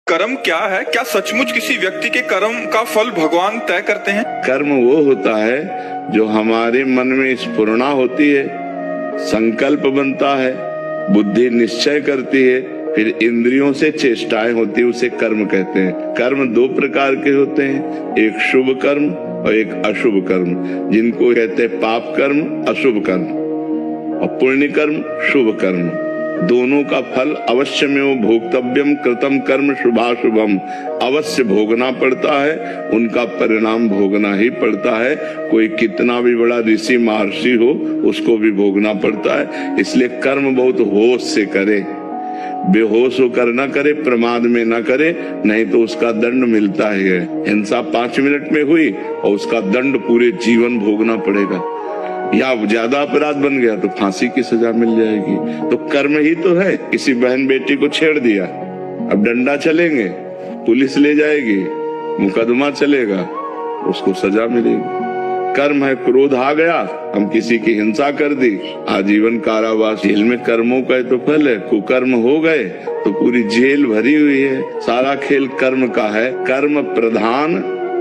कर्म क्या है? क्या सचमुच किसी व्यक्ति के कर्म का फल भगवान तय करते हैं? कर्म वो होता है जो हमारे मन में स्फुरणा होती है, संकल्प बनता है, बुद्धि निश्चय करती है, फिर इंद्रियों से चेष्टाएं होती है, उसे कर्म कहते हैं। कर्म दो प्रकार के होते हैं, एक शुभ कर्म और एक अशुभ कर्म, जिनको कहते हैं पाप कर्म, अशुभ कर्म, और पुण्य कर्म, शुभ कर्म। दोनों का फल अवश्य में वो भोक्तव्यम कृतम कर्म शुभाशुभम, अवश्य भोगना पड़ता है, उनका परिणाम भोगना ही पड़ता है। कोई कितना भी बड़ा ऋषि महर्षि हो, उसको भी भोगना पड़ता है। इसलिए कर्म बहुत होश से करे, बेहोश होकर न करे, प्रमाद में न करे, नहीं तो उसका दंड मिलता है। हिंसा 5 मिनट में हुई और उसका दंड पूरे जीवन भोगना पड़ेगा, या ज्यादा अपराध बन गया तो फांसी की सजा मिल जाएगी। तो कर्म ही तो है। किसी बहन बेटी को छेड़ दिया, अब डंडा चलेंगे, पुलिस ले जाएगी, मुकदमा चलेगा, उसको सजा मिलेगी। कर्म है, क्रोध आ गया, हम किसी की हिंसा कर दी, आजीवन कारावास। जेल में कर्मों का तो फल है, कुकर्म हो गए तो पूरी जेल भरी हुई है। सारा खेल कर्म का है। कर्म प्रधान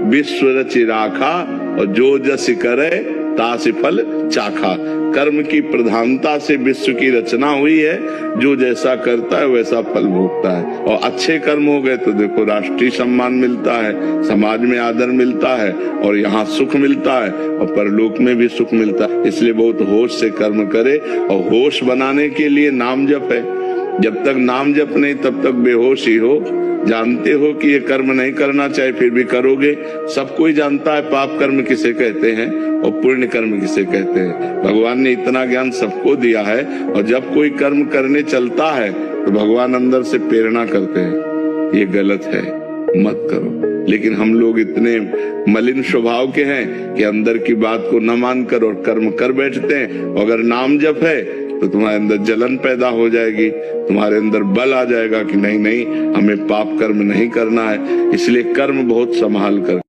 विश्व रचि राखा, और जो जस करे तासि फल चाखा। कर्म की प्रधानता से विश्व की रचना हुई है, जो जैसा करता है वैसा फल भोगता है। और अच्छे कर्म हो गए तो देखो राष्ट्रीय सम्मान मिलता है, समाज में आदर मिलता है, और यहाँ सुख मिलता है, और परलोक में भी सुख मिलता है। इसलिए बहुत होश से कर्म करे, और होश बनाने के लिए नाम जप है। जब तक नाम जप नहीं तब तक बेहोश ही हो। जानते हो कि ये कर्म नहीं करना चाहिए, फिर भी करोगे। सब कोई जानता है पाप कर्म किसे कहते हैं और पुण्य कर्म किसे कहते हैं। भगवान ने इतना ज्ञान सबको दिया है, और जब कोई कर्म करने चलता है तो भगवान अंदर से प्रेरणा करते हैं, ये गलत है, मत करो। लेकिन हम लोग इतने मलिन स्वभाव के हैं कि अंदर की बात को न मानकर और कर्म कर बैठते हैं। अगर नाम जप है तो तुम्हारे अंदर जलन पैदा हो जाएगी, तुम्हारे अंदर बल आ जाएगा कि नहीं नहीं, हमें पाप कर्म नहीं करना है। इसलिए कर्म बहुत संभाल कर